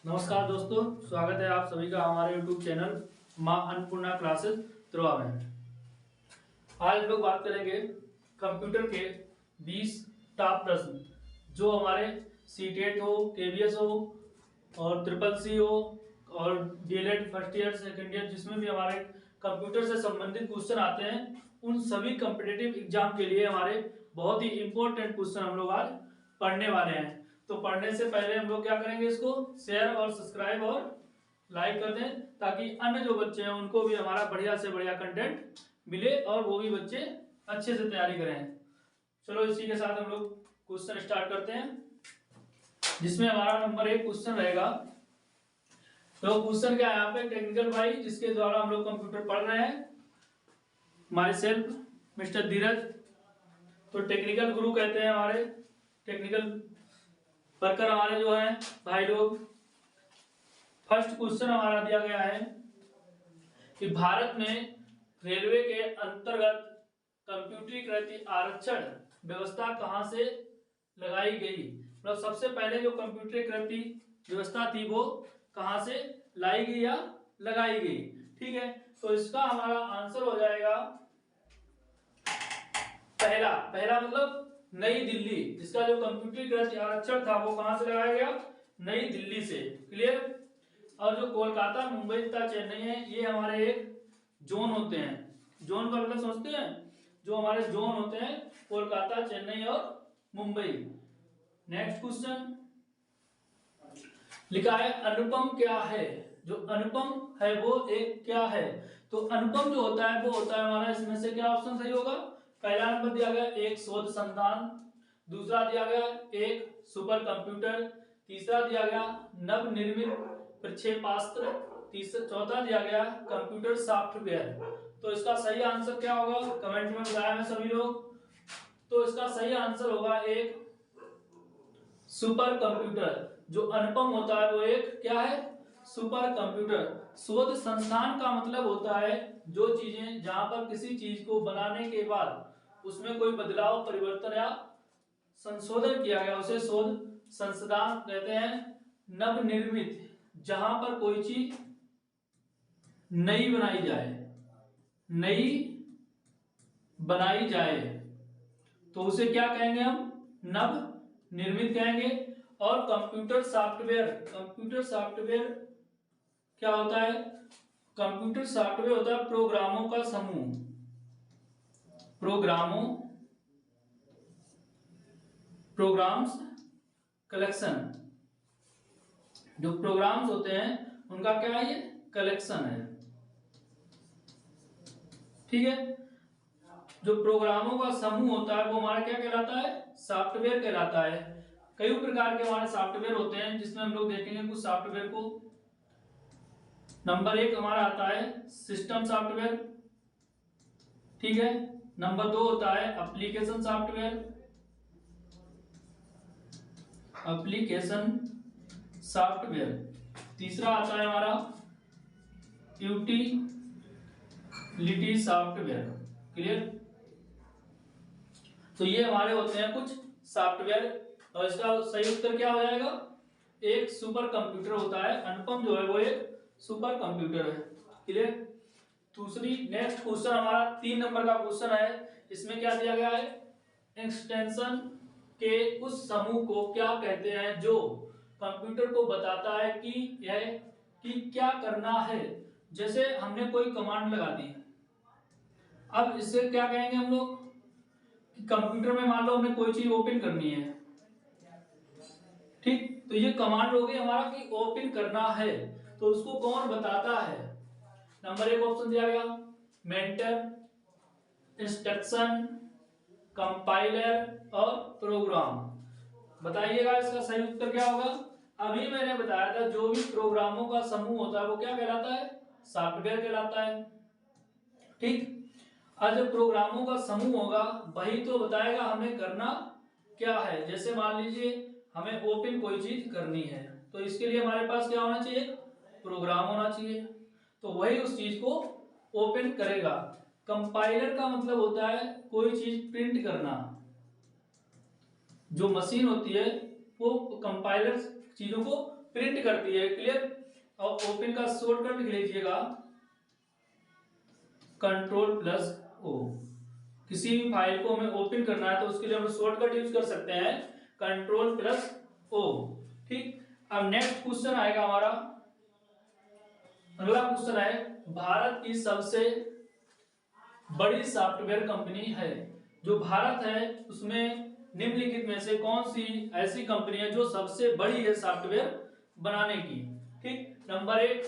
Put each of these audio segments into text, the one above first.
नमस्कार दोस्तों, स्वागत है आप सभी का हमारे YouTube चैनल माँ अन्नपूर्णा क्लासेस त्रोआ में। आज हम लोग बात करेंगे कंप्यूटर के 20 टॉप प्रश्न जो हमारे सीटेट हो, केवीएस हो और ट्रिपल सी हो और DElEd first year second year जिसमें भी हमारे कंप्यूटर से संबंधित क्वेश्चन आते हैं, उन सभी कॉम्पिटिटिव एग्जाम के लिए हमारे बहुत ही इंपॉर्टेंट क्वेश्चन हम लोग आज पढ़ने वाले हैं। तो पढ़ने से पहले हम लोग क्या करेंगे, इसको शेयर और सब्सक्राइब और लाइक कर दें ताकि अन्य जो बच्चे हैं उनको भी हमारा बढ़िया से बढ़िया कंटेंट मिले और वो भी बच्चे अच्छे से तैयारी करें। चलो इसी के साथ हम लोग क्वेश्चन स्टार्ट करते हैं, जिसमें हमारा नंबर 1 क्वेश्चन रहेगा। तो क्वेश्चन क्या है यहाँ पे, टेक्निकल भाई जिसके द्वारा हम लोग कंप्यूटर पढ़ रहे हैं, माई सेल्फ मिस्टर धीरज। तो टेक्निकल गुरु कहते हैं हमारे, टेक्निकल वर्कर हमारे जो हैं भाई लोग। फर्स्ट क्वेश्चन हमारा दिया गया है कि भारत में रेलवे के अंतर्गत कंप्यूटरीकृत आरक्षण व्यवस्था कहां से लगाई गई। मतलब सबसे पहले जो कंप्यूटरीकृत व्यवस्था थी वो कहां से लाई गई या लगाई गई। ठीक है, तो इसका हमारा आंसर हो जाएगा पहला। पहला मतलब नई दिल्ली, जिसका जो कंप्यूटरीकृत आरक्षण था वो कहां से लगाया गया, नई दिल्ली से। क्लियर। और जो कोलकाता, मुंबई तथा चेन्नई है, ये हमारे एक जोन होते हैं। जोन का मतलब समझते हैं, जो हमारे जोन होते हैं कोलकाता, चेन्नई और मुंबई। नेक्स्ट क्वेश्चन लिखा है अनुपम क्या है। जो अनुपम है वो एक क्या है। तो अनुपम जो होता है वो होता है हमारा, इसमें से क्या ऑप्शन सही होगा। पहला नंबर दिया गया एक शोध संस्थान, दूसरा दिया गया एक सुपर कंप्यूटर, तीसरा दिया गया नवनिर्मित प्रक्षेपास्त्र, चौथा दिया गया कंप्यूटर सॉफ्टवेयर। तो इसका सही आंसर क्या होगा, कमेंट में बताया है सभी लोग। तो इसका सही आंसर होगा एक सुपर कंप्यूटर। जो अनुपम होता है वो एक क्या है, सुपर कंप्यूटर। शोध संस्थान का मतलब होता है जो चीजें, जहां पर किसी चीज को बनाने के बाद उसमें कोई बदलाव, परिवर्तन या संशोधन किया गया, उसे शोध संस्थान कहते हैं। नवनिर्मित, जहां पर कोई चीज नई बनाई जाए, नई बनाई जाए तो उसे क्या कहेंगे हम, नव निर्मित कहेंगे। और कंप्यूटर सॉफ्टवेयर, कंप्यूटर सॉफ्टवेयर क्या होता है, कंप्यूटर सॉफ्टवेयर होता है प्रोग्रामों का समूह, प्रोग्राम्स कलेक्शन। जो प्रोग्राम्स होते हैं उनका क्या है, ये कलेक्शन है। ठीक है, जो प्रोग्रामों का समूह होता है वो हमारा क्या कहलाता है, सॉफ्टवेयर कहलाता है। कई प्रकार के हमारे सॉफ्टवेयर होते हैं, जिसमें हम लोग देखेंगे कुछ सॉफ्टवेयर को। नंबर 1 हमारा आता है सिस्टम सॉफ्टवेयर। ठीक है, नंबर 2 होता है एप्लीकेशन सॉफ्टवेयर, एप्लीकेशन सॉफ्टवेयर। तीसरा आता है हमारा यूटिलिटी सॉफ्टवेयर। क्लियर। तो ये हमारे होते हैं कुछ सॉफ्टवेयर, और इसका सही उत्तर क्या हो जाएगा, एक सुपर कंप्यूटर होता है। अनुपम जो है वो एक सुपर कंप्यूटर है। क्लियर। दूसरी नेक्स्ट क्वेश्चन हमारा 3 नंबर का क्वेश्चन है। इसमें क्या दिया गया है, एक्सटेंशन के उस समूह को क्या कहते हैं जो कंप्यूटर को बताता है कि यह कि क्या करना है। जैसे हमने कोई कमांड लगा दी, अब इससे क्या कहेंगे हम लोग कि कंप्यूटर में मान लो हमने कोई चीज ओपन करनी है। ठीक, तो ये कमांड हो गई हमारा कि ओपन करना है, तो उसको कौन बताता है। नंबर 1 ऑप्शन दिया गया मेंटर, इंस्ट्रक्शन, कंपाइलर और प्रोग्राम। बताइएगा इसका सही उत्तर क्या होगा। अभी मैंने बताया था जो भी प्रोग्रामों का समूह होता है वो क्या कहलाता है, सॉफ्टवेयर कहलाता है। ठीक, आज जब प्रोग्रामों का समूह होगा वही तो बताएगा हमें करना क्या है। जैसे मान लीजिए हमें ओपन कोई चीज करनी है, तो इसके लिए हमारे पास क्या होना चाहिए, प्रोग्राम होना चाहिए, तो वही उस चीज को ओपन करेगा। कंपाइलर का मतलब होता है कोई चीज प्रिंट करना। जो मशीन होती है वो कंपाइलर चीजों को प्रिंट करती है। क्लियर। और ओपन का शॉर्टकट लिख लीजिएगा Ctrl+O। किसी भी फाइल को हमें ओपन करना है तो उसके लिए हम शॉर्टकट यूज कर सकते हैं Ctrl+O। ठीक। अब नेक्स्ट क्वेश्चन आएगा हमारा, अगला क्वेश्चन है भारत की सबसे बड़ी सॉफ्टवेयर कंपनी है। जो भारत है उसमें निम्नलिखित में से कौन सी ऐसी कंपनी है जो सबसे बड़ी है सॉफ्टवेयर बनाने की। ठीक। नंबर 1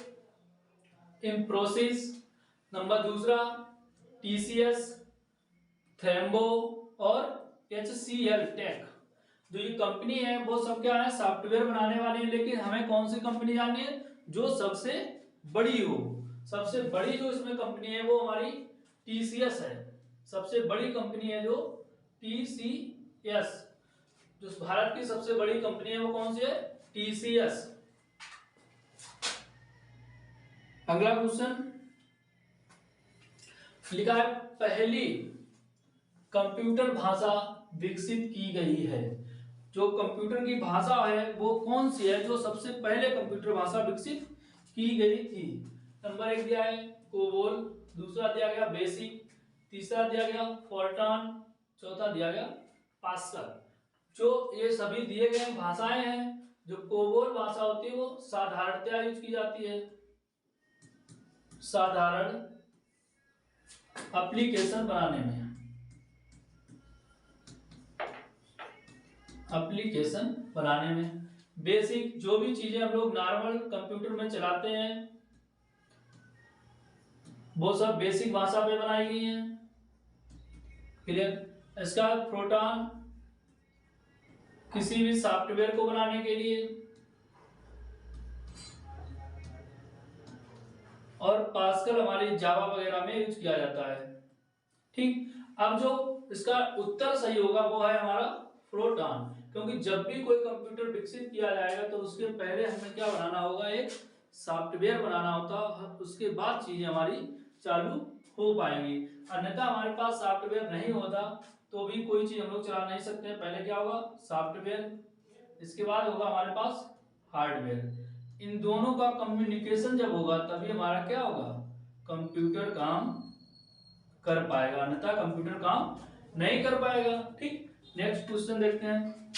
इंफोसिस, नंबर दूसरा टीसीएस, थेम्बो और HCL टेक। जो ये कंपनी है वो सब क्या है, सॉफ्टवेयर बनाने वाली है। लेकिन हमें कौन सी कंपनी जाननी है, जो सबसे बड़ी हो। सबसे बड़ी जो इसमें कंपनी है वो हमारी टीसीएस है। सबसे बड़ी कंपनी है जो टीसीएस। जो भारत की सबसे बड़ी कंपनी है वो कौन सी है, टीसीएस। अगला क्वेश्चन लिखा है पहली कंप्यूटर भाषा विकसित की गई है। जो कंप्यूटर की भाषा है वो कौन सी है जो सबसे पहले कंप्यूटर भाषा विकसित की गई थी। नंबर 1 दिया है कोबोल, दूसरा दिया गया बेसिक, तीसरा दिया गया फोर्ट्रान, चौथा दिया गया पास्कल। जो ये सभी दिए गए भाषाएं हैं, जो कोबोल भाषा होती है वो साधारणतया यूज की जाती है, साधारण एप्लीकेशन बनाने में, एप्लीकेशन बनाने में। बेसिक जो भी चीजें हम लोग नॉर्मल कंप्यूटर में चलाते हैं वो सब बेसिक भाषा पे बनाई गई हैं। क्लियर। इसका प्रोटॉन किसी भी सॉफ्टवेयर को बनाने के लिए, और पास्कल हमारी जावा वगैरह में यूज किया जाता है। ठीक। अब जो इसका उत्तर सही होगा वो है हमारा प्रोटॉन, क्योंकि जब भी कोई कंप्यूटर विकसित किया जाएगा तो उसके पहले हमें क्या बनाना होगा, एक सॉफ्टवेयर बनाना होता है, उसके बाद चीजें हमारी चालू हो पाएंगी। अन्यथा हमारे पास सॉफ्टवेयर नहीं होता तो भी कोई चीज हम लोग चला नहीं सकते हैं। पहले क्या होगा, सॉफ्टवेयर, इसके बाद होगा हमारे पास हार्डवेयर। इन दोनों का कम्युनिकेशन जब होगा तभी हमारा क्या होगा, कंप्यूटर काम कर पाएगा, अन्यथा कंप्यूटर काम नहीं कर पाएगा। ठीक। नेक्स्ट क्वेश्चन देखते हैं।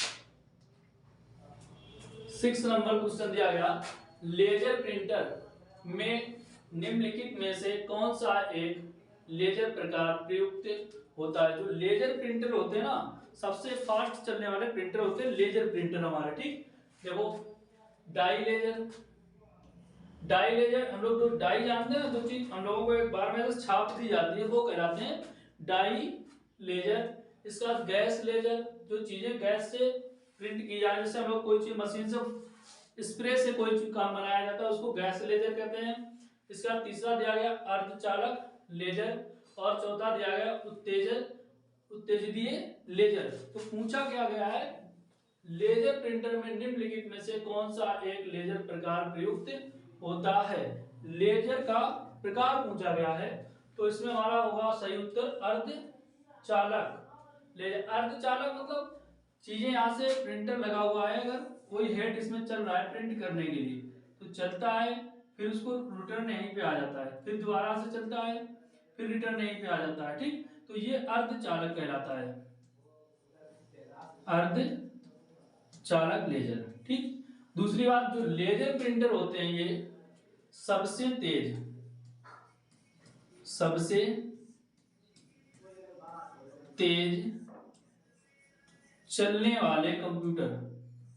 6 नंबर क्वेश्चन दिया गया, लेजर प्रिंटर में निम्नलिखित में से कौन सा एक लेजर प्रकार प्रयुक्त होता है। जो लेजर प्रिंटर होते हैं ना, सबसे फास्ट चलने वाले प्रिंटर होते हैं लेजर प्रिंटर हमारे। ठीक। देखो डाई लेजर, डाई लेजर हम लोग जो डाई जानते हैं, जो चीज हम लोगों को एक बार में छाप दी जाती है वो कहलाते हैं डाई लेजर। इसका गैस लेजर, जो चीजें गैस से प्रिंट की जाए, जैसे हम लोग कोई चीज मशीन से स्प्रे से कोई चीज काम बनाया जाता है उसको गैस लेजर कहते हैं। इसका तीसरा दिया गया अर्धचालक लेजर, और चौथा दिया गया उत्तेजितीय लेजर। तो पूछा क्या गया है, लेजर प्रिंटर में निम्नलिखित में से कौन सा एक लेजर प्रकार प्रयुक्त होता है। लेजर का प्रकार पूछा गया है तो इसमें हमारा होगा सही उत्तर अर्धचालक लेजर। अर्धचालक मतलब चीजें यहाँ से प्रिंटर लगा हुआ है, अगर कोई हेड इसमें चल रहा है प्रिंट करने के लिए तो चलता है, फिर उसको रिटर्न यहीं पे आ जाता है, फिर दोबारा से चलता है, फिर रिटर्न यहीं पे आ जाता है। ठीक। तो ये अर्धचालक कहलाता है, अर्धचालक लेजर। ठीक। दूसरी बात, जो लेजर प्रिंटर होते हैं ये सबसे तेज चलने वाले कंप्यूटर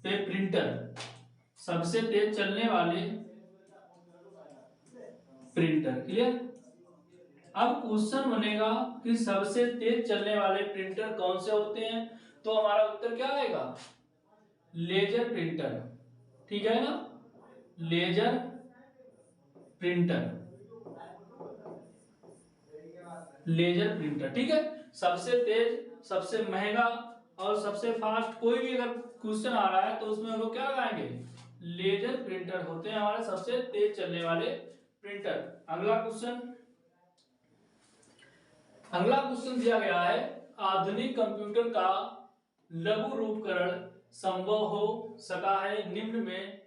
पे प्रिंटर, सबसे तेज चलने वाले प्रिंटर। क्लियर। अब क्वेश्चन बनेगा कि सबसे तेज चलने वाले प्रिंटर कौन से होते हैं, तो हमारा उत्तर क्या आएगा, लेजर प्रिंटर। ठीक है ना, लेजर प्रिंटर, लेजर प्रिंटर। ठीक है। सबसे तेज, सबसे महंगा और सबसे फास्ट कोई भी अगर क्वेश्चन आ रहा है तो उसमें हम लोग क्या लगाएंगे, लेजर प्रिंटर होते हैं हमारे सबसे तेज चलने वाले प्रिंटर। अगला क्वेश्चन दिया गया है, आधुनिक कंप्यूटर का लघु रूपकरण संभव हो सका है निम्न में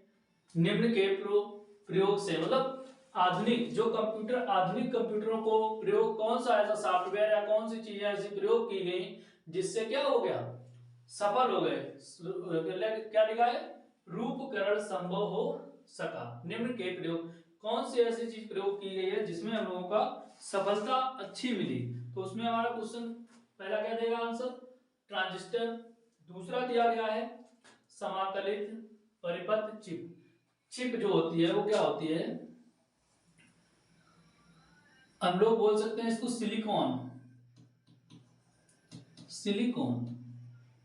निम्न के प्रयोग से, मतलब आधुनिक जो कंप्यूटर, आधुनिक कंप्यूटरों को प्रयोग, कौन सा ऐसा सॉफ्टवेयर या कौन सी चीजें ऐसी प्रयोग की गई जिससे क्या हो गया, सफल हो गए। क्या लिखा है, रूपकरण संभव हो सका। निम्न के प्रयोग, कौन सी ऐसी चीज प्रयोग की गई है जिसमें हम लोगों का सफलता अच्छी मिली। तो उसमें हमारा क्वेश्चन पहला क्या देगा आंसर, ट्रांजिस्टर। दूसरा दिया गया है समाकलित परिपथ चिप। चिप जो होती है वो क्या होती है, हम लोग बोल सकते हैं इसको सिलिकॉन। सिलिकॉन,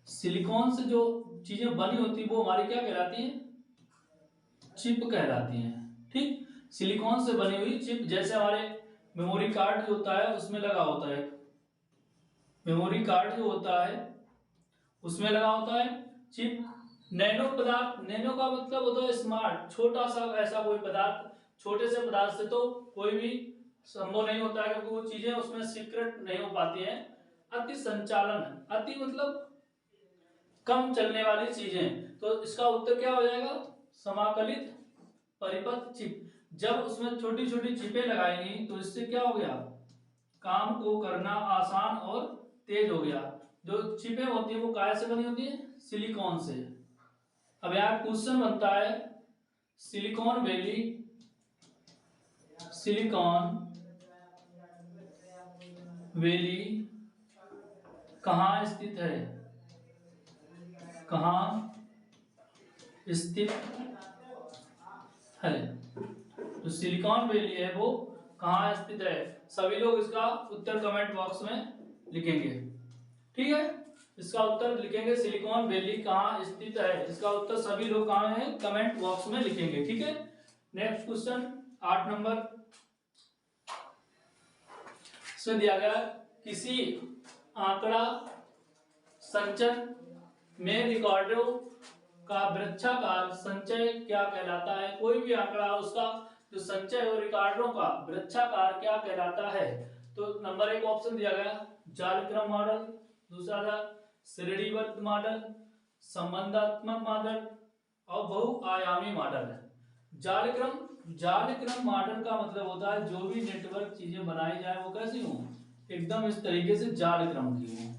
सिलिकॉन से जो चीजें बनी होती है वो हमारी क्या कहलाती है, चिप कहलाती है। ठीक, सिलिकॉन से बनी हुई चिप, जैसे हमारे मेमोरी कार्ड जो होता है उसमें लगा होता है, मेमोरी कार्ड जो होता है उसमें लगा होता है चिप। नैनो पदार्थ, नैनो का मतलब होता है स्मार्ट, छोटा सा ऐसा कोई पदार्थ, छोटे से पदार्थ से तो कोई भी संभव नहीं होता है क्योंकि वो चीजें उसमें सीक्रेट नहीं हो पाती हैं। अति संचालन, अति मतलब कम चलने वाली चीजें, तो इसका उत्तर क्या हो जाएगा, समाकलित परिपथ चिप। जब उसमें छोटी छोटी चिपें लगाएंगी तो इससे क्या हो गया, काम को करना आसान और तेज हो गया। जो चिपें होती है वो काय से बनी होती है, सिलिकॉन से। अब यहाँ क्वेश्चन बनता है, सिलिकॉन वैली, सिलिकॉन वैली कहाँ स्थित है, कहाँ स्थित है। तो सिलिकॉन वैली है वो कहाँ स्थित है, सभी लोग इसका उत्तर कमेंट बॉक्स में लिखेंगे। ठीक है, इसका उत्तर लिखेंगे सिलिकॉन वैली कहाँ स्थित है, इसका उत्तर सभी लोग कहाँ है, कमेंट बॉक्स में लिखेंगे। ठीक है, नेक्स्ट क्वेश्चन 8 नंबर, इसमें दिया गया किसी आंकड़ा संचन में रिकॉर्डों का वृक्षाकार संचय क्या कहलाता है। कोई भी आंकड़ा उसका जो संचय हो रिकॉर्डों का वृक्षाकार क्या कहलाता है। तो नंबर 1 ऑप्शन दिया गया जालक्रम मॉडल, दूसरा था श्रेणीबद्ध मॉडल, संबंधात्मक मॉडल और बहुआयामी मॉडल है। जालक्रम, जालक्रम मॉडल का मतलब होता है जो भी नेटवर्क चीजें बनाई जाए वो कैसी हो, एकदम इस तरीके से जालक्रम की हो।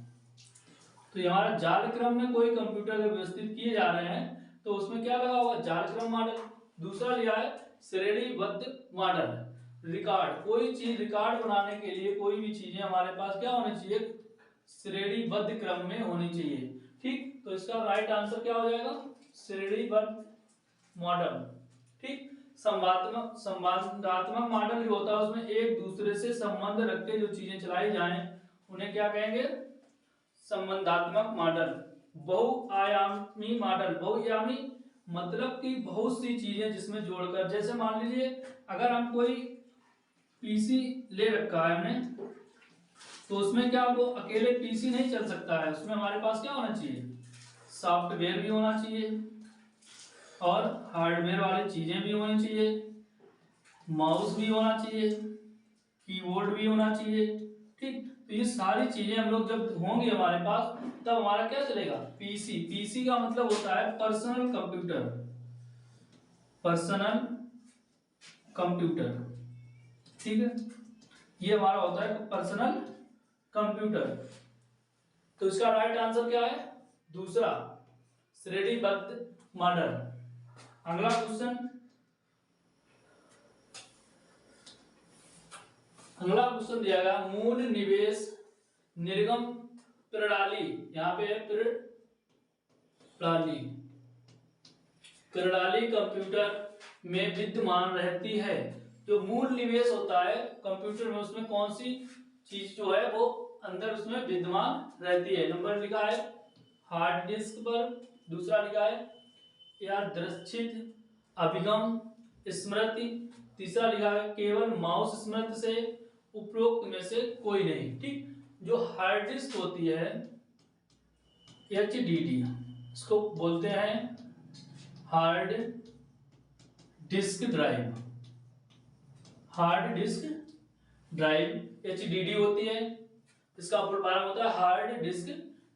तो हमारा जालक्रम में कोई कंप्यूटर व्यवस्थित किए जा रहे हैं तो उसमें क्या लगा होगा, जालक्रम मॉडल। दूसरा लिया है श्रेणीबद्ध मॉडल, रिकॉर्ड, कोई चीज रिकॉर्ड बनाने के लिए कोई भी चीजें हमारे पास क्या होनी चाहिए, श्रेणीबद्ध क्रम में होनी चाहिए। ठीक, तो इसका राइट आंसर क्या हो जाएगा, श्रेणीबद्ध मॉडल। ठीक, संवादात्मक मॉडल जो होता है उसमें एक दूसरे से संबंध रख के जो चीजें चलाई जाएं उन्हें क्या कहेंगे, संबंधात्मक मॉडल। बहुआयामी मॉडल, बहुआयामी मतलब कि बहुत सी चीजें जिसमें जोड़कर, जैसे मान लीजिए अगर हम कोई पीसी ले रखा है हमने तो उसमें क्या वो अकेले पीसी नहीं चल सकता है, उसमें हमारे पास क्या होना चाहिए, सॉफ्टवेयर भी होना चाहिए और हार्डवेयर वाली चीजें भी होनी चाहिए, माउस भी होना चाहिए, कीबोर्ड भी होना चाहिए। ठीक, तो ये सारी चीजें हम लोग जब होंगी हमारे पास तब हमारा क्या चलेगा, पीसी। पीसी का मतलब होता है पर्सनल कंप्यूटर, पर्सनल कंप्यूटर। ठीक है, ये हमारा होता है पर्सनल कंप्यूटर। तो इसका राइट आंसर क्या है, दूसरा श्रेणीबद्ध मॉडल। अगला क्वेश्चन, अगला क्वेश्चन दिया गया मूल निवेश निर्गम प्रणाली, यहाँ पे है प्रणाली, प्रणाली कंप्यूटर में विद्यमान रहती है। जो मूल निवेश होता है कंप्यूटर में उसमें कौन सी चीज जो है वो अंदर उसमें विद्यमान रहती है। नंबर लिखा है हार्ड डिस्क पर, दूसरा लिखा है यादृच्छिक अभिगम स्मृति, तीसरा लिखा है केवल माउस स्मृति से, उपरोक्त में से कोई नहीं। ठीक, जो हार्ड डिस्क होती है HDD, इसको बोलते हैं hard disk drive, hard disk drive HDD होती है, इसका फुल फॉर्म होता है हार्ड डिस्क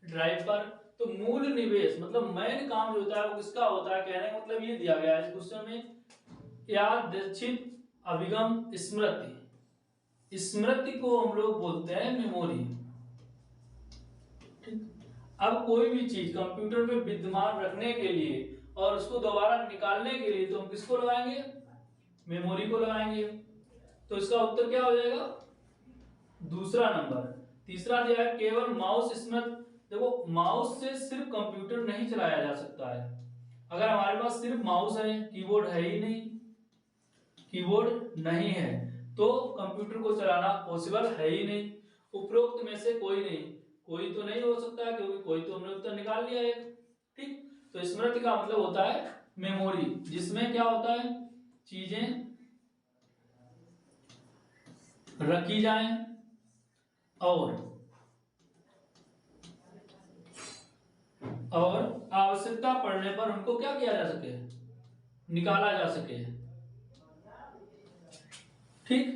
ड्राइव पर तो मूल निवेश मतलब मेन काम जो होता है वो किसका होता है, कहने का मतलब ये दिया गया है इस क्वेश्चन में, यादृच्छिक अभिगम स्मृति। स्मृति को हम लोग बोलते हैं मेमोरी। अब कोई भी चीज कंप्यूटर में विद्यमान रखने के लिए और उसको दोबारा निकालने के लिए तो हम किसको लगाएंगे, मेमोरी को लगाएंगे। तो इसका उत्तर क्या हो जाएगा, दूसरा नंबर। तीसरा दिया है केवल माउस स्मृति। देखो माउस से सिर्फ कंप्यूटर नहीं चलाया जा सकता है। अगर हमारे पास सिर्फ माउस है, कीबोर्ड है ही नहीं, कीबोर्ड नहीं है तो कंप्यूटर को चलाना पॉसिबल है ही नहीं। उपरोक्त में से कोई नहीं, कोई तो नहीं हो सकता क्योंकि कोई तो हमने उत्तर निकाल लिया है। ठीक, तो स्मृति का मतलब होता है मेमोरी, जिसमें क्या होता है, चीजें रखी जाएं और आवश्यकता पड़ने पर उनको क्या किया जा सके, निकाला जा सके। ठीक,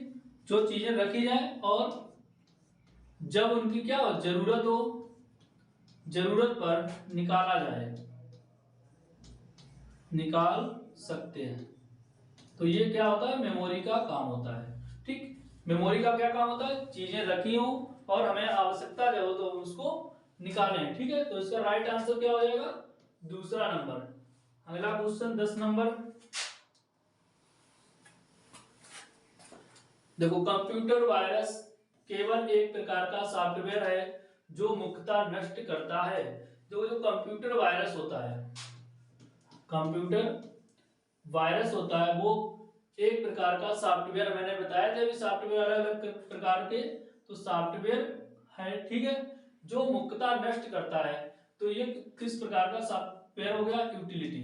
जो चीजें रखी जाए और जब उनकी क्या हो, जरूरत हो, जरूरत पर निकाला जाए, निकाल सकते हैं। तो ये क्या होता है, मेमोरी का काम होता है। ठीक, मेमोरी का क्या काम होता है, चीजें रखी हो और हमें आवश्यकता जब हो तो उसको निकालें। ठीक है, तो इसका राइट आंसर क्या हो जाएगा, दूसरा नंबर। अगला क्वेश्चन 10 नंबर। देखो कंप्यूटर वायरस केवल एक प्रकार का सॉफ्टवेयर है जो मुख्यतः नष्ट करता है। जो कंप्यूटर वायरस होता है, कंप्यूटर वायरस होता है वो एक प्रकार का सॉफ्टवेयर, मैंने बताया था सॉफ्टवेयर अलग अलग प्रकार के, तो सॉफ्टवेयर है, ठीक है, जो मुख्यतः नष्ट करता है। तो ये किस प्रकार का सॉफ्टवेयर हो गया, यूटिलिटी।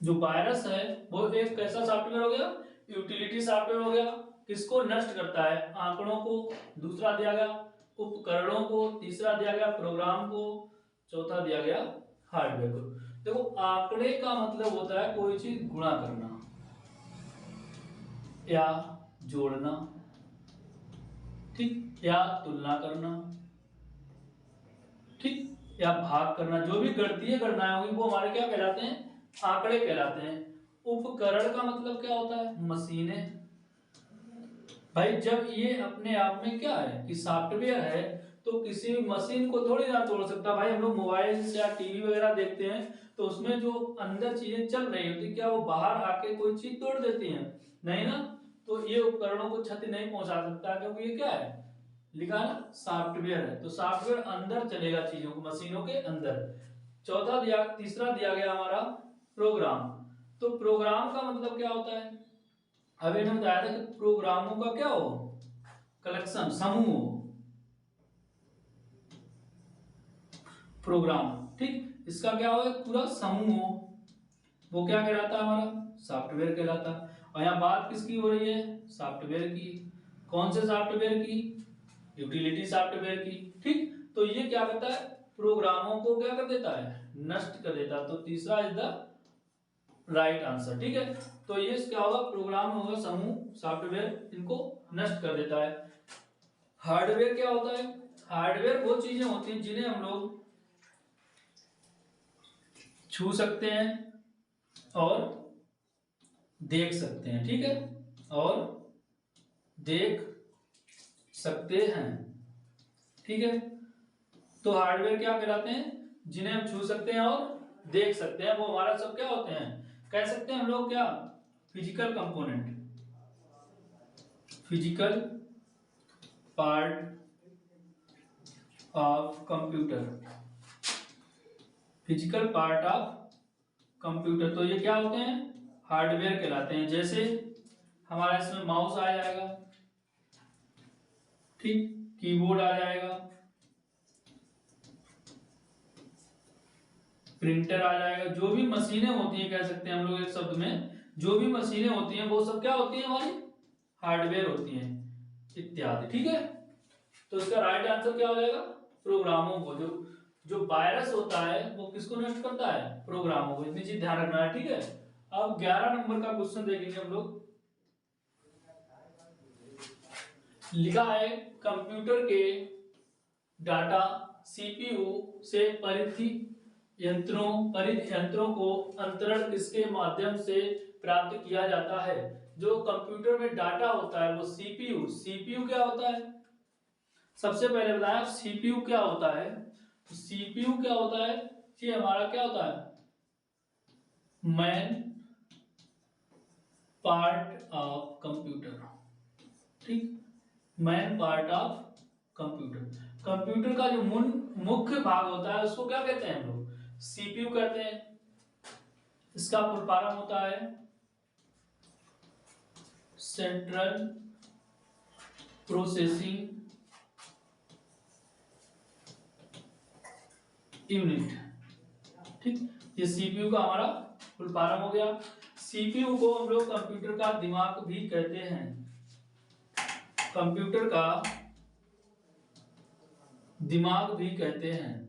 जो वायरस है वो एक कैसा सॉफ्टवेयर हो गया, यूटिलिटी सॉफ्टवेयर हो गया। किसको नष्ट करता है, आंकड़ों को, दूसरा दिया गया उपकरणों को, तीसरा दिया गया प्रोग्राम को, चौथा दिया गया हार्डवेयर को। देखो आंकड़े का मतलब होता है कोई चीज गुणा करना या जोड़ना, ठीक, या तुलना करना, ठीक, या भाग करना। जो भी गणितीय गणनाएं होंगी वो हमारे क्या कहलाते हैं, आंकड़े कहलाते हैं। उपकरण का मतलब क्या होता है, मशीनें। भाई जब ये अपने आप में क्या है कि सॉफ्टवेयर है तो किसी भी मशीन को थोड़ी ना तोड़ सकता। भाई हम लोग मोबाइल या टीवी वगैरह देखते हैं तो उसमें जो अंदर चीजें चल रही होती क्या वो बाहर आके कोई चीज तोड़ देती हैं, नहीं ना। तो ये उपकरणों को क्षति नहीं पहुंचा सकता क्योंकि ये क्या है, लिखा ना सॉफ्टवेयर है। तो सॉफ्टवेयर अंदर चलेगा चीजों को, मशीनों के अंदर। तीसरा दिया गया हमारा प्रोग्राम। तो प्रोग्राम का मतलब क्या होता है, अभी ने बताया था कि प्रोग्रामों का क्या हो, कलेक्शन, समूह, प्रोग्राम। ठीक, इसका क्या हो, पूरा समूह, वो क्या कहलाता है, हमारा सॉफ्टवेयर कहलाता है। और यहाँ बात किसकी हो रही है, सॉफ्टवेयर की। कौन से सॉफ्टवेयर की, यूटिलिटी सॉफ्टवेयर की। ठीक, तो ये क्या करता है, प्रोग्रामों को क्या कर देता है, नष्ट कर देता है। तो तीसरा इज द राइट आंसर। ठीक है, तो ये क्या होगा, प्रोग्राम होगा, समूह, सॉफ्टवेयर, इनको नष्ट कर देता है। हार्डवेयर क्या होता है, हार्डवेयर वो चीजें होती हैं जिन्हें हम लोग छू सकते हैं और देख सकते हैं। ठीक है, और देख सकते हैं। ठीक है, तो हार्डवेयर क्या कहलाते हैं, जिन्हें हम छू सकते हैं और देख सकते हैं। वो हमारा सब क्या होते हैं, कह सकते हैं हम लोग क्या, physical component, physical part of computer, physical part of computer. तो ये क्या होते हैं, हार्डवेयर कहलाते हैं। जैसे हमारा इसमें माउस आ जाएगा, ठीक, कीबोर्ड आ जाएगा, प्रिंटर आ जाएगा। जो भी मशीनें होती हैं, कह सकते हैं हम लोग एक शब्द में, जो भी मशीनें होती हैं वो सब क्या होती हैं, हमारी हार्डवेयर होती हैं, इत्यादि। ठीक है, तो इसका राइट आंसर क्या हो जाएगा, प्रोग्रामों को। जो वायरस होता है वो किसको नष्ट करता है, प्रोग्रामों को। इतनी चीज ध्यान रखना है। ठीक है, अब 11 नंबर का क्वेश्चन देखेंगे हम लोग। लिखा है कंप्यूटर के डाटा सीपीयू से परित यंत्रों को अंतरण किसके माध्यम से प्राप्त किया जाता है। जो कंप्यूटर में डाटा होता है वो सीपीयू क्या होता है, सबसे पहले बताया सीपीयू क्या होता है। तो सीपीयू क्या होता है, ये हमारा क्या होता है, मैन पार्ट ऑफ कंप्यूटर। ठीक, man part of computer. Computer का जो मुख्य भाग होता है उसको क्या कहते हैं हम लोग, सीपीयू कहते हैं। इसका फुल फॉर्म होता है सेंट्रल प्रोसेसिंग यूनिट। ठीक, ये सीपीयू का हमारा फुल फॉर्म हो गया। सीपीयू को हम लोग कंप्यूटर का दिमाग भी कहते हैं। कंप्यूटर का दिमाग भी कहते हैं।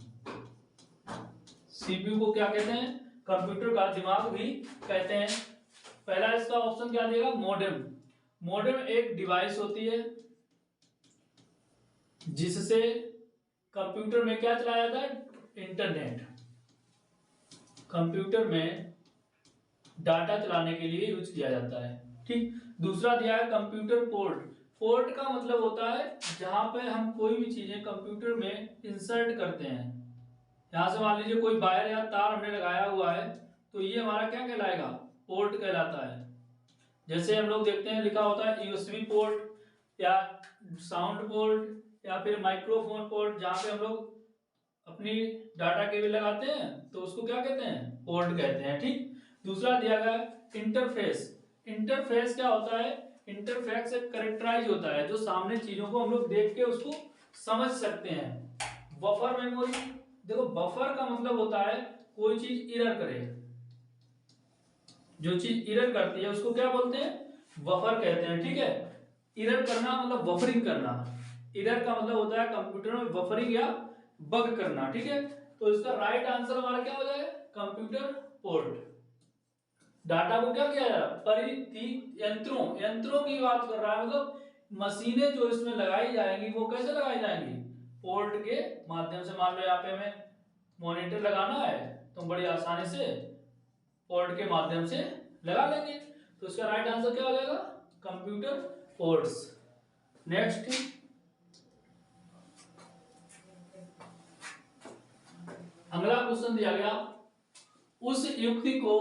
सीपीयू को क्या कहते हैं, कंप्यूटर का दिमाग भी कहते हैं। पहला इसका ऑप्शन क्या देगा, मॉडेम। मॉडेम एक डिवाइस होती है जिससे कंप्यूटर में क्या चलाया जाता है, इंटरनेट। कंप्यूटर में डाटा चलाने के लिए यूज किया जाता है। ठीक, दूसरा दिया है कंप्यूटर पोर्ट। पोर्ट का मतलब होता है जहां पे हम कोई भी चीजें कंप्यूटर में इंसर्ट करते हैं। यहां से मान लीजिए कोई वायर या तार हमने लगाया हुआ है तो ये हमारा क्या कहलाएगा, पोर्ट कहलाता है। जैसे हम लोग देखते हैं लिखा होता है यूएसबी पोर्ट या साउंड पोर्ट या फिर माइक्रोफोन पोर्ट, जहां पे हम लोग अपनी डाटा केबल लगाते हैं तो उसको क्या कहते हैं, पोर्ट कहते हैं। ठीक, दूसरा दिया गया इंटरफेस। इंटरफेस क्या होता है, इंटरफेस एक कैरेक्टराइज होता है जो सामने चीजों को हम लोग देख के उसको समझ सकते हैं। बफर मेमोरी, देखो बफर का मतलब होता है कोई चीज इरर करे, जो चीज इरर करती है उसको क्या बोलते हैं, बफर कहते हैं। ठीक है, इरर करना मतलब बफरिंग करना। इरर का मतलब होता है कंप्यूटर में बफरिंग या बग करना। ठीक है, तो इसका राइट आंसर हमारा क्या हो जाएगा, कंप्यूटर पोर्ट। डाटा को क्या किया जाए, परिधि यंत्रों की बात कर रहा है, मतलब मशीनें जो इसमें लगाई जाएंगी वो कैसे लगाई जाएंगी, पोर्ट के माध्यम से। मान लो यहाँ पे हमें मॉनिटर लगाना है तो बड़ी आसानी से पोर्ट के माध्यम से लगा लेंगे। तो इसका राइट आंसर क्या हो जाएगा, कंप्यूटर पोर्ट्स। नेक्स्ट, अगला क्वेश्चन दिया गया, उस युक्ति को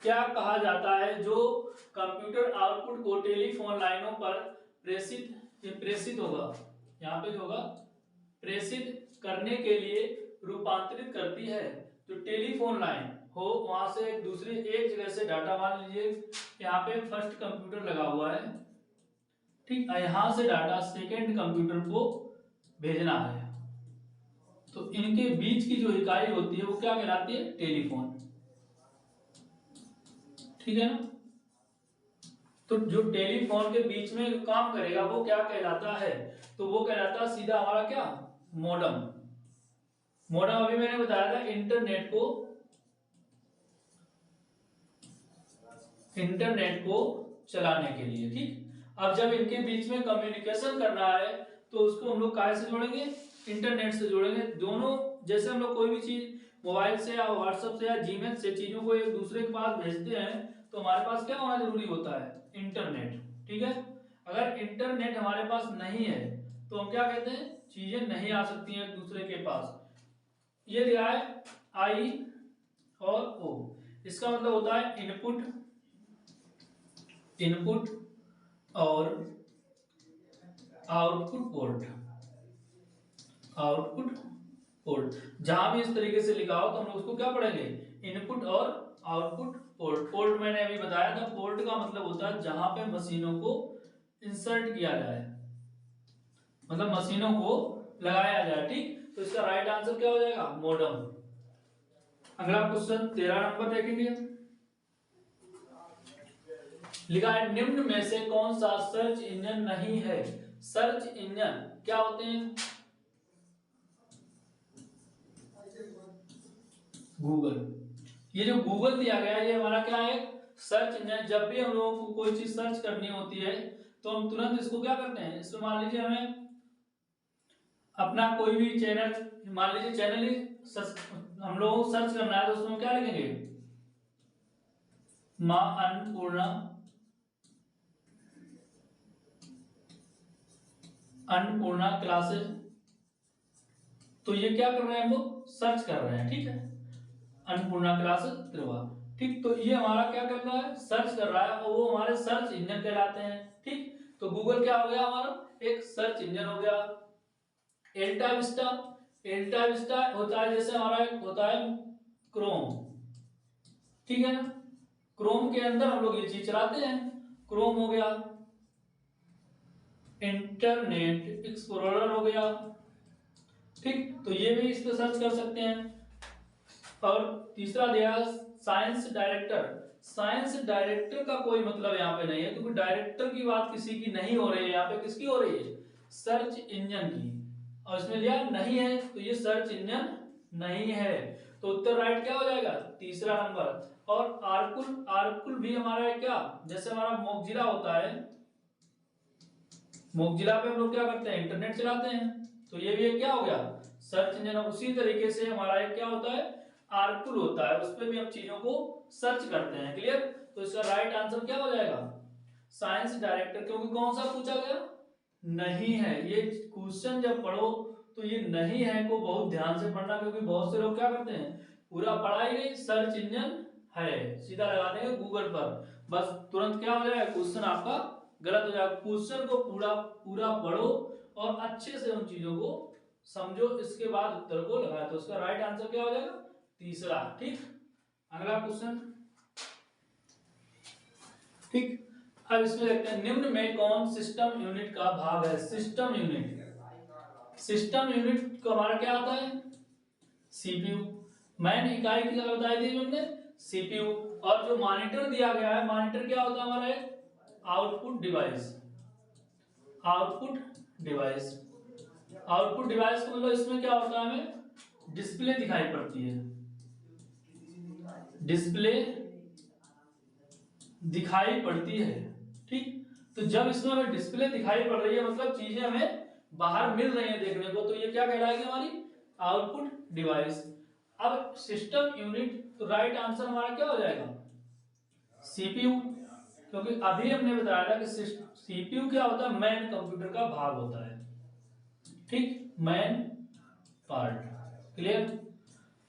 क्या कहा जाता है जो कंप्यूटर आउटपुट को टेलीफोन लाइनों पर प्रेषित होगा, यहाँ पे जो होगा प्रेषित करने के लिए रूपांतरित करती है। जो टेलीफोन लाइन हो वहां से दूसरी एक जगह से डाटा, मान लीजिए यहाँ पे फर्स्ट कंप्यूटर लगा हुआ है, ठीक, यहां से डाटा सेकेंड कंप्यूटर को भेजना है, तो इनके बीच की जो इकाई होती है वो क्या कहलाती है, टेलीफोन। ठीक है ना, तो जो टेलीफोन के बीच में काम करेगा वो क्या कहलाता है, तो वो कहलाता है सीधा हमारा क्या, मॉडम। मॉडम अभी मैंने बताया था इंटरनेट को चलाने के लिए। ठीक, अब जब इनके बीच में कम्युनिकेशन करना है तो उसको हम लोग काहे से जोड़ेंगे, इंटरनेट से जोड़ेंगे। दोनों, जैसे हम लोग कोई भी चीज मोबाइल से या व्हाट्सएप से या जीमेल से चीजों को एक दूसरे के पास भेजते हैं तो हमारे पास क्या होना जरूरी होता है, इंटरनेट। ठीक है, अगर इंटरनेट हमारे पास नहीं है तो हम क्या कहते हैं, चीजें नहीं आ सकती हैं एक दूसरे के पास। ये दिया है आई और ओ, इसका मतलब होता है इनपुट और आउटपुट पोर्ट। जहां भी इस तरीके से लिखा हो तो हम लोग उसको क्या पढ़ेंगे, इनपुट और आउटपुट पोर्ट। पोर्ट मैंने अभी बताया था, पोर्ट का मतलब होता है जहां पे मशीनों को इंसर्ट किया जाए, मतलब मशीनों को लगाया जाए। ठीक, तो इसका राइट आंसर क्या हो जाएगा, मॉडम। अगला क्वेश्चन 13 नंबर देखेंगे, लिखा है निम्न में से कौन सा सर्च इंजन नहीं है। सर्च इंजन क्या होते हैं, गूगल। ये जो गूगल दिया गया है ये हमारा क्या है, सर्च इंजन। जब भी हम लोगों को कोई चीज सर्च करनी होती है तो हम तुरंत इसको क्या करते हैं, इसमें मान लीजिए हमें अपना कोई भी चैनल, मान लीजिए चैनल ही हम लोगों को सर्च करना है, तो उसमें क्या लिखेंगे, मां अन्नपूर्णा क्लासेस। तो ये क्या कर रहे हैं, हम लोग सर्च कर रहे हैं, ठीक है, अन्नपूर्णा क्लासेस त्रिवा, ठीक। तो ये हमारा क्या कर रहा है, सर्च कर रहा है, और वो हमारे सर्च इंजन कहलाते हैं, ठीक। तो गूगल क्या हो गया, हमारा एक सर्च इंजन हो गया। एल्टा विस्टा, एल्टा विस्टा होता है जैसे हमारा एक होता है क्रोम, ठीक है ना, क्रोम के अंदर हम लोग ये चीज चलाते हैं, क्रोम हो गया। इंटरनेट एक्सप्लोरर हो गया, ठीक। तो ये भी इस पे सर्च कर सकते हैं। और तीसरा दिया साइंस डायरेक्टर। साइंस डायरेक्टर का कोई मतलब यहाँ पे नहीं है, क्योंकि डायरेक्टर की बात किसी की नहीं हो रही है, यहाँ पे किसकी हो रही है, सर्च इंजन की। और इसमें दिया नहीं है, तो ये सर्च इंजन नहीं है, तो उत्तर राइट क्या हो जाएगा, तीसरा नंबर। और आर्कुल, आर्कुल भी हमारा है क्या, जैसे हमारा मोकजिला होता है, मोकजिला पे हम लोग क्या करते हैं, इंटरनेट चलाते हैं, तो ये भी एक क्या हो गया, सर्च इंजन। उसी तरीके से हमारा एक क्या होता है, आर्कुल होता है, उस पे भी हम चीजों को सर्च करते हैं, क्लियर। तो इसका राइट आंसर क्या हो जाएगा, साइंस डायरेक्टर, क्योंकि कौन सा पूछा गया, नहीं है। ये क्वेश्चन जब पढ़ो तो ये नहीं है को बहुत ध्यान से पढ़ना, क्योंकि बहुत से लोग क्या करते हैं, पूरा पढ़ा ही नहीं, सर्च इंजन है सीधा लगा देंगे गूगल पर, बस तुरंत क्या हो जाएगा, क्वेश्चन आपका गलत हो जाएगा। क्वेश्चन को पूरा पूरा पढ़ो और अच्छे से उन चीजों को समझो, इसके बाद उत्तर को लगाए, तो उसका राइट आंसर क्या हो जाएगा, तीसरा, ठीक। अगला क्वेश्चन, ठीक। अब इसमें देखते हैं, निम्न में कौन सिस्टम यूनिट का भाग है, सिस्टम यूनिट। सिस्टम यूनिट को हमारा क्या आता है, सीपीयू। मैन इकाई की क्या बताई थी हमने, सीपीयू। और जो मॉनिटर दिया गया है, मॉनिटर क्या होता है हमारा, एक output device, output device. Output device को मतलब इसमें क्या होता है, हमें डिस्प्ले दिखाई पड़ती है, डिस्प्ले दिखाई पड़ती है, ठीक। तो जब इसमें हमें डिस्प्ले दिखाई पड़ रही है, मतलब चीजें हमें बाहर मिल रही हैं देखने को, तो ये क्या कहलाएगी, हमारी आउटपुट डिवाइस। अब सिस्टम यूनिट, तो राइट आंसर हमारा क्या हो जाएगा, सीपीयू, क्योंकि अभी हमने बताया था कि सीपीयू क्या होता है, मैन कंप्यूटर का भाग होता है, ठीक, मैन पार्ट, क्लियर।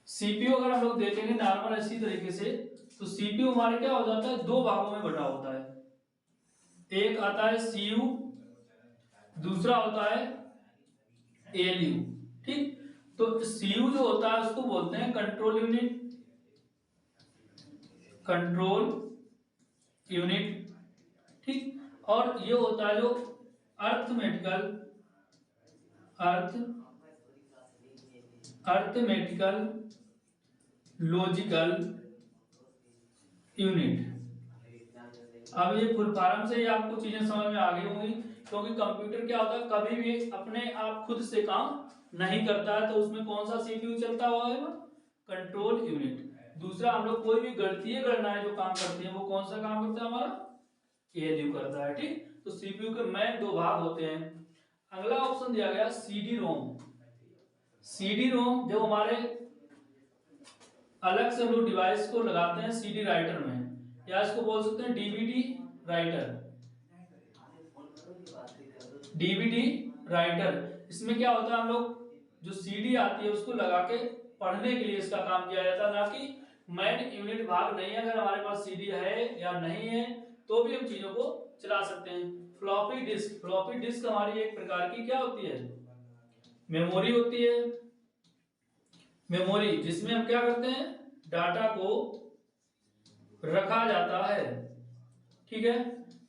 सीपीयू अगर हम लोग देखेंगे नॉर्मल इसी तरीके से, तो सीपीयू हमारे क्या हो जाता है, दो भागों में बटा होता है, एक आता है सीयू, दूसरा होता है एलयू, ठीक। तो सीयू जो होता है उसको बोलते हैं कंट्रोल यूनिट, कंट्रोल यूनिट, ठीक। और ये होता है जो अर्थमेटिकल, अर्थमेटिकल लॉजिकल यूनिट। अब ये फुल फॉर्म से ही आपको चीजें समझ में आ गई होंगी, क्योंकि कंप्यूटर क्या होता है, कभी भी अपने आप खुद से काम नहीं करता है, तो उसमें कौन सा सीपीयू चलता हुआ है, कंट्रोल यूनिट। दूसरा, हम लोग कोई भी गणितीय गणनाएं जो काम करती हैं, वो कौन सा काम करता है, हमारा एलयू करता है, ठीक। तो सीपीयू के मेन दो भाग होते हैं। अगला ऑप्शन दिया गया सीडी रोम। सीडी रोम जो हमारे अलग से हम लोग डिवाइस को लगाते हैं सीडी राइटर में, या इसको बोल सकते हैं डीवीडी राइटर, डीवीडी राइटर। इसमें क्या होता है, हम लोग जो सीडी आती है उसको लगा के पढ़ने के लिए इसका काम किया जाता है, ना कि मैन यूनिट भाग नहीं है। अगर हमारे पास सीडी है या नहीं है तो भी हम चीजों को चला सकते हैं। फ्लॉपी डिस्क, फ्लॉपी डिस्क हमारी एक प्रकार की क्या होती है, मेमोरी होती है, मेमोरी, जिसमें हम क्या करते हैं, डाटा को रखा जाता है, ठीक है।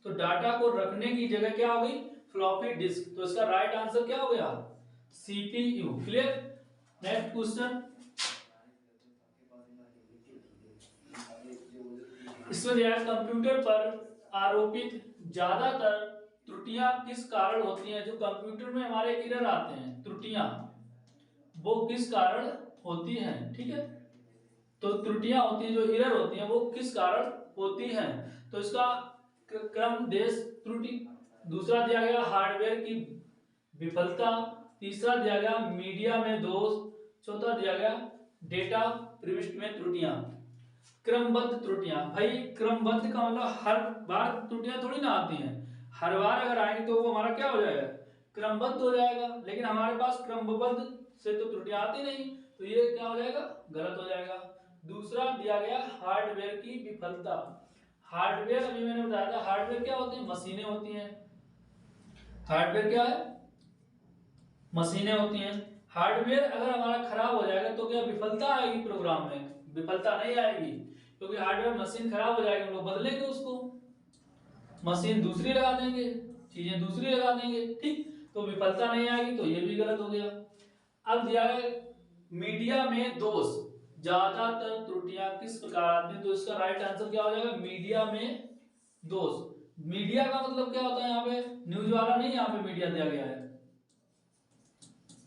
तो डाटा को रखने की जगह क्या हो गई, फ्लॉपी डिस्क। तो इसका राइट आंसर क्या हो गया, सीपीयू, क्लियर। नेक्स्ट क्वेश्चन, इसमें दिया है कंप्यूटर पर आरोपित ज्यादातर त्रुटियां किस कारण होती हैं। जो कंप्यूटर में हमारे एरर आते हैं, त्रुटियां, वो किस कारण होती हैं, ठीक है। तो त्रुटियां होती हैं, जो एरर होती हैं, वो किस कारण होती हैं। तो इसका क्रम देश त्रुटि। दूसरा दिया गया हार्डवेयर की विफलता, तीसरा दिया गया मीडिया में दोष, चौथा दिया गया डेटा प्रविष्टि में त्रुटियां। क्रमबद्ध त्रुटियां, भाई क्रमबद्ध का मतलब हर बार त्रुटियां थोड़ी ना आती हैं, हर बार अगर आएंगी तो वो हमारा क्या हो जाएगा, क्रमबद्ध हो जाएगा, लेकिन हमारे पास क्रमबद्ध से तो त्रुटियां आती नहीं, तो ये क्या हो जाएगा, गलत हो जाएगा। दूसरा दिया गया हार्डवेयर की विफलता। हार्डवेयर अभी मैंने बताया था, हार्डवेयर क्या होते हैं, मशीनें होती हैं। हार्डवेयर क्या है, मशीनें होती हैं। हार्डवेयर अगर हमारा खराब हो जाएगा तो क्या विफलता आएगी प्रोग्राम में, विफलता नहीं आएगी, क्योंकि हार्डवेयर मशीन खराब हो जाएगी, हम लोग बदलेंगे उसको, मशीन दूसरी लगा देंगे, चीजें दूसरी लगा देंगे, ठीक, तो विफलता नहीं आएगी, तो ये भी गलत हो गया। अब दिया है मीडिया में दोष, ज्यादातर त्रुटियां किस प्रकार आती हैं, तो इसका राइट आंसर क्या हो जाएगा, मीडिया में दोष। मीडिया का मतलब क्या होता है, यहाँ पे न्यूज वाला नहीं, यहाँ पे मीडिया दिया गया है।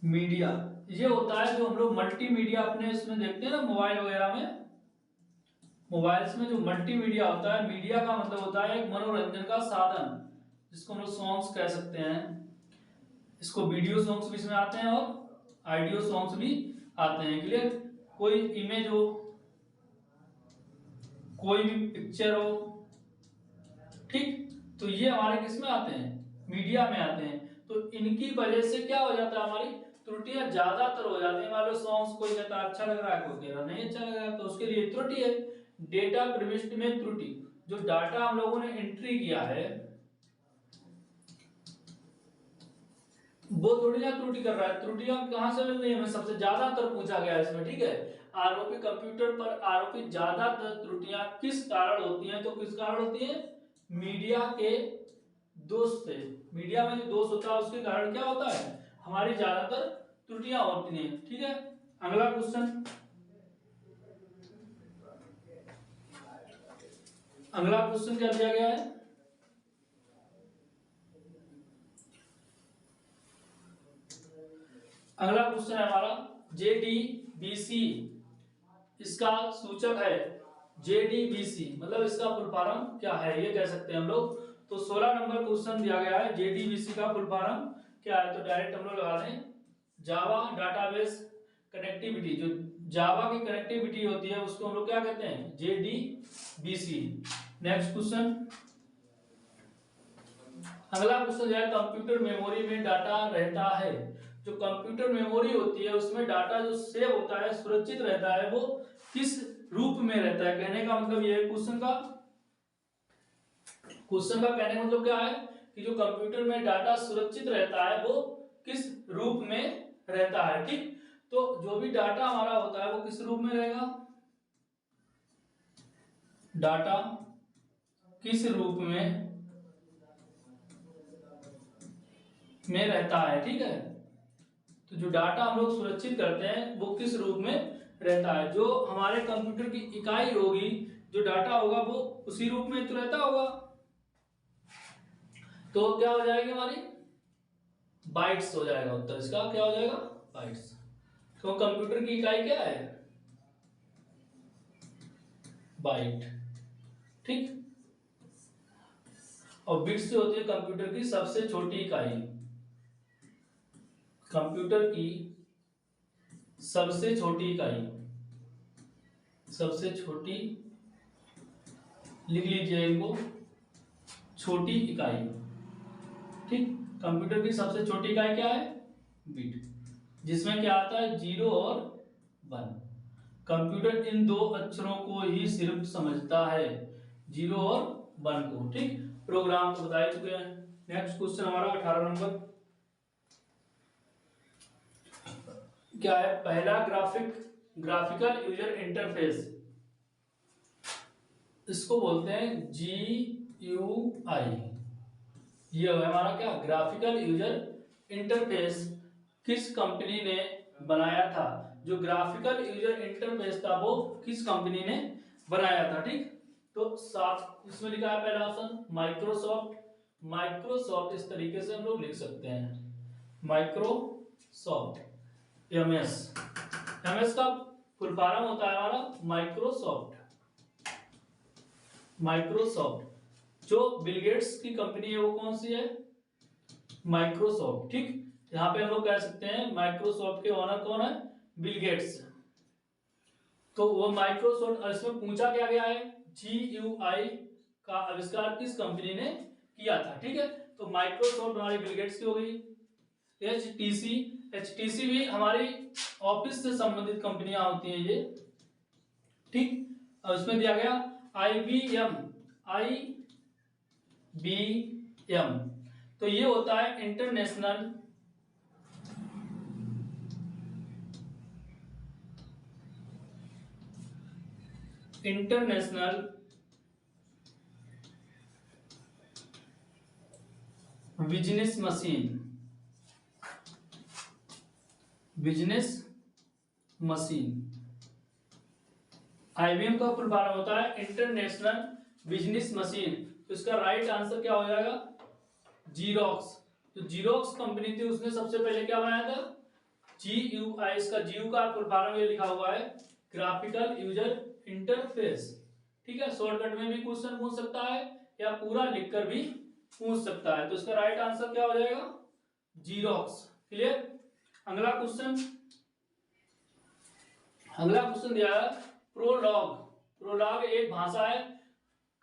मीडिया ये होता है जो हम लोग मल्टीमीडिया अपने इसमें देखते हैं ना, मोबाइल वगैरह में, मोबाइल्स में जो मल्टीमीडिया होता है, मीडिया का मतलब होता है एक मनोरंजन का साधन, जिसको हम लोग सॉन्ग्स कह सकते हैं। इसको वीडियो सॉन्ग्स भी इसमें आते हैं और ऑडियो सॉन्ग्स भी आते हैं। क्लियर, कोई इमेज हो, कोई भी पिक्चर हो, ठीक, तो ये हमारे किस में आते हैं, मीडिया में आते हैं। तो इनकी वजह से क्या हो जाता है, हमारी त्रुटियां ज्यादातर हो जाती है। मान लो सॉन्ग्स कोई कहता है अच्छा लग रहा है, कोई कह रहा नहीं अच्छा लग रहा है, तो उसके लिए त्रुटि है। डेटा प्रविष्टि में त्रुटि, जो डाटा हम लोगों ने एंट्री किया है वो थोड़ी ना त्रुटि कर रहा है। त्रुटियां कहां से मिल रही है, हमें सबसे ज्यादातर पूछा गया है इसमें, ठीक है। आरोपी कंप्यूटर पर आरोपित ज्यादातर त्रुटियां किस कारण होती हैं, तो किस कारण होती है, मीडिया के दोष से। मीडिया में जो दोष होता है उसके कारण क्या होता है, हमारी ज्यादातर त्रुटियां होती हैं, ठीक है। अगला क्वेश्चन, अगला क्वेश्चन क्या दिया गया है, अगला क्वेश्चन है हमारा JDBC, इसका सूचक है JDBC, मतलब इसका फुल फॉर्म क्या है, ये कह सकते हैं हम लोग। तो 16 नंबर क्वेश्चन दिया गया है, JDBC का फुल फॉर्म क्या है, तो डायरेक्ट हम लोग लगा दें, जावा डाटाबेस कनेक्टिविटी। जो जावा की कनेक्टिविटी होती है उसको हम लोग क्या कहते हैं, JDBC। नेक्स्ट क्वेश्चन, अगला क्वेश्चन जो है कंप्यूटर मेमोरी में डाटा रहता है। जो कंप्यूटर मेमोरी होती है उसमें डाटा जो सेव होता है, सुरक्षित रहता है, वो किस रूप में रहता है। कहने का मतलब ये है, क्वेश्चन का कहने का मतलब क्या है कि जो कंप्यूटर में डाटा सुरक्षित रहता है वो किस रूप में रहता है, ठीक। तो जो भी डाटा हमारा होता है वो किस रूप में रहेगा, डाटा किस रूप में रहता है, ठीक है। तो जो डाटा हम लोग सुरक्षित करते हैं वो किस रूप में रहता है, जो हमारे कंप्यूटर की इकाई होगी, जो डाटा होगा वो उसी रूप में तो रहता होगा, तो क्या हो जाएगी हमारी, बाइट्स हो जाएगा उत्तर इसका, क्या हो जाएगा, बाइट्स। तो कंप्यूटर की इकाई क्या है, बाइट, ठीक। और बिट्स होती है कंप्यूटर की सबसे छोटी इकाई, कंप्यूटर की सबसे छोटी इकाई, सबसे छोटी, लिख लीजिए इनको, छोटी इकाई, ठीक। कंप्यूटर की सबसे छोटी इकाई क्या है, बिट, जिसमें क्या आता है 0 और 1। कंप्यूटर इन दो अक्षरों को ही सिर्फ समझता है, 0 और 1 को, ठीक। प्रोग्राम तो बता चुके हैं। नेक्स्ट क्वेश्चन हमारा 18 नंबर क्या है, पहला ग्राफिकल यूजर इंटरफेस, इसको बोलते हैं GUI। ये है हमारा क्या, ग्राफिकल यूजर इंटरफेस, किस कंपनी ने बनाया था। जो ग्राफिकल यूजर इंटरफेस था वो किस कंपनी ने बनाया था, ठीक। तो साफ इसमें लिखा है पहला ऑप्शन माइक्रोसॉफ्ट। माइक्रोसॉफ्ट इस तरीके से हम लोग लिख सकते हैं, माइक्रोसॉफ्ट, MS का फुल फॉर्म होता है हमारा माइक्रोसॉफ्ट। माइक्रोसॉफ्ट जो बिल गेट्स की कंपनी है वो कौन सी है, माइक्रोसॉफ्ट, ठीक। यहाँ पे हम लोग कह सकते हैं माइक्रोसॉफ्ट के ओनर कौन है, बिल गेट्स। तो वो माइक्रोसॉफ्ट, इसमें पूछा क्या गया है, GUI का आविष्कार किस कंपनी ने किया था, ठीक है। तो माइक्रोसॉफ्ट हमारी बिल गेट्स की हो गई। HTC भी हमारी ऑफिस से संबंधित कंपनियां होती हैं ये, ठीक। और उसमें दिया गया IBM। तो ये होता है इंटरनेशनल बिजनेस मशीन। IBM का फुल फॉर्म होता है इंटरनेशनल बिजनेस मशीन। तो इसका राइट आंसर क्या हो जाएगा, जीरोक्स। तो जीरोक्स कंपनी थी, उसने सबसे पहले क्या बनाया था, GUI। इसका GU का फुल फॉर्म ये लिखा हुआ है, ग्राफिकल यूजर इंटरफेस, ठीक है। शॉर्टकट में भी क्वेश्चन पूछ सकता है या पूरा लिखकर भी पूछ सकता है। तो इसका राइट आंसर क्या हो जाएगा, जीरोक्स। क्लियर। अगला क्वेश्चन दिया है प्रोलॉग एक भाषा है,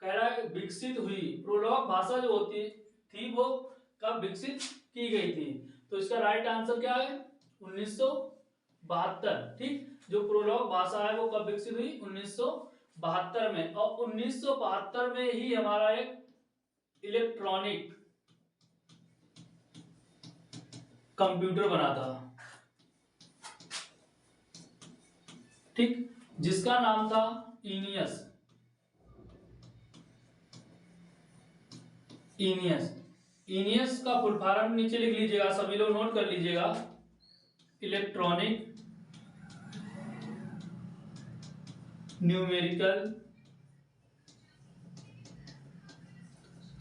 कह रहा है विकसित हुई। प्रोलॉग भाषा जो होती थी वो कब विकसित की गई थी। तो इसका राइट आंसर क्या है, 1972, ठीक। जो प्रोलॉग भाषा है वो कब विकसित हुई, 1972 में। और 1972 में ही हमारा एक इलेक्ट्रॉनिक कंप्यूटर बना था, ठीक, जिसका नाम था इनियस। इनियस का फुल फॉर्म नीचे लिख लीजिएगा, सभी लोग नोट कर लीजिएगा, electronic numerical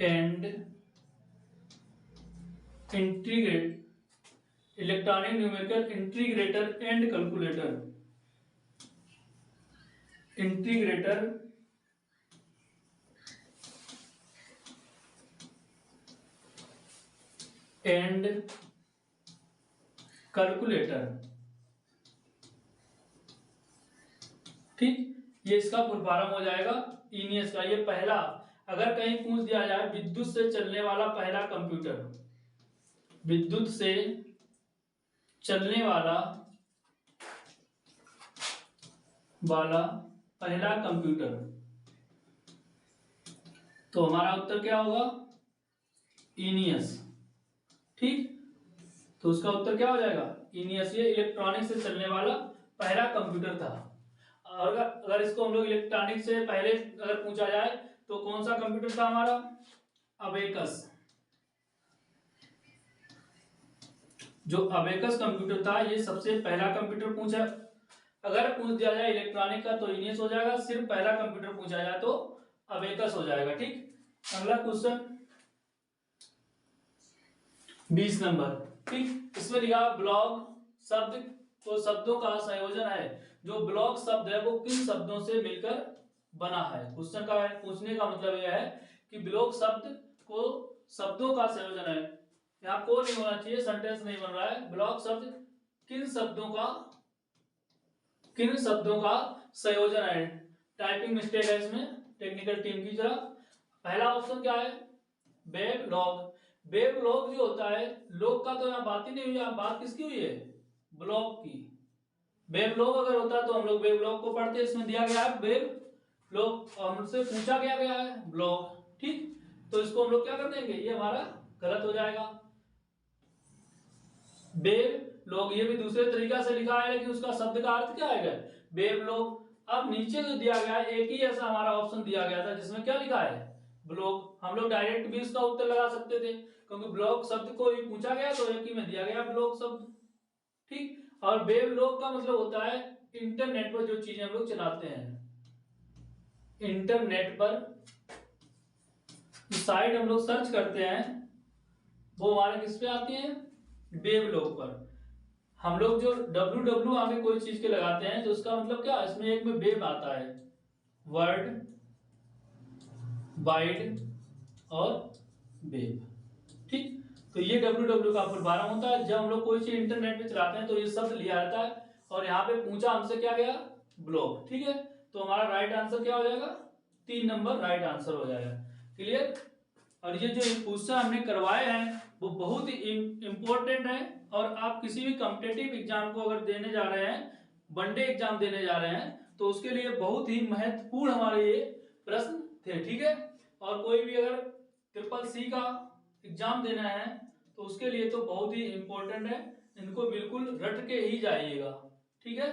and integrator and calculator, and calculator, ठीक। ये इसका फुल फॉर्म हो जाएगा इनियस का। ये पहला, अगर कहीं पूछ दिया जाए विद्युत से चलने वाला पहला कंप्यूटर, विद्युत से चलने वाला पहला कंप्यूटर, तो हमारा उत्तर क्या होगा, इनियस, ठीक। तो उसका उत्तर क्या हो जाएगा, इनियस। ये इलेक्ट्रॉनिक से चलने वाला पहला कंप्यूटर था। और अगर इसको हम लोग इलेक्ट्रॉनिक से पहले अगर पूछा जाए तो कौन सा कंप्यूटर था हमारा, अबेकस। जो अबेकस कंप्यूटर था ये सबसे पहला कंप्यूटर पूछा। अगर पूछ दिया जाए इलेक्ट्रॉनिक का तो इनियस हो जाएगा, सिर्फ पहला कंप्यूटर पूछा जाए तो अबेकस हो जाएगा, ठीक। अगला क्वेश्चन 20 नंबर, ठीक। इसमें लिखा ब्लॉग शब्द तो शब्दों का संयोजन है। जो ब्लॉग शब्द है वो किन शब्दों से मिलकर बना है। क्वेश्चन का पूछने का मतलब यह है कि ब्लॉग शब्द को शब्दों का संयोजन है। यहाँ को नहीं होना चाहिए, सेंटेंस नहीं बन रहा है। ब्लॉग शब्द किन शब्दों का संयोजन है। टाइपिंग मिस्टेक है इसमें, टेक्निकल टीम की तरह। पहला ऑप्शन क्या है, वेब लॉग। वेब लॉग जो होता है, लॉग का तो यहाँ बात ही नहीं हुई, बात किसकी हुई है, ब्लॉग की। वेब लॉग अगर होता तो हम लोग वेब लॉग को पढ़ते। इसमें दिया गया है वेब लॉग, हमसे पूछा गया है ब्लॉग, ठीक। तो इसको हम लोग क्या कर देंगे, ये हमारा गलत हो जाएगा। वेब लॉग ये भी दूसरे तरीका से लिखा है, लेकिन उसका शब्द का अर्थ क्या है, वेब लॉग। अब नीचे जो दिया गया है, एक ही ऐसा हमारा ऑप्शन दिया गया था जिसमें क्या लिखा है, ब्लॉग। हम लोग डायरेक्ट भी इसका उत्तर लगा सकते थे, क्योंकि ब्लॉग शब्द को ही पूछा गया तो एक ही में दिया गया ब्लॉग शब्द, ठीक। और वेब लॉग का मतलब होता है इंटरनेट पर जो चीजें हम लोग चलाते हैं, इंटरनेट पर जो साइट हम लोग सर्च करते हैं वो हमारे किस पे आती है, वेब लॉग पर। हम लोग जो www आगे कोई चीज के लगाते हैं तो उसका मतलब क्या, इसमें एक में वेब आता है, वर्ल्ड वाइड और वेब, ठीक। तो ये www का फुल फॉर्म होता है। जब हम लोग कोई चीज इंटरनेट पे चलाते हैं तो ये शब्द लिया जाता है, और यहाँ पे पूछा हमसे क्या गया, ब्लॉग। ठीक है, तो हमारा राइट आंसर क्या हो जाएगा, 3 नंबर राइट आंसर हो जाएगा। क्लियर। और ये जो क्वेश्चन हमने करवाए हैं वो बहुत ही इंपॉर्टेंट है, और आप किसी भी कॉम्पिटिटिव एग्जाम को अगर देने जा रहे हैं, वनडे एग्जाम देने जा रहे हैं, तो उसके लिए बहुत ही महत्वपूर्ण हमारे ये प्रश्न थे। ठीक है, और कोई भी अगर CCC का एग्जाम देना है तो उसके लिए तो बहुत ही इंपॉर्टेंट है, इनको बिल्कुल रट के ही जाइएगा। ठीक है।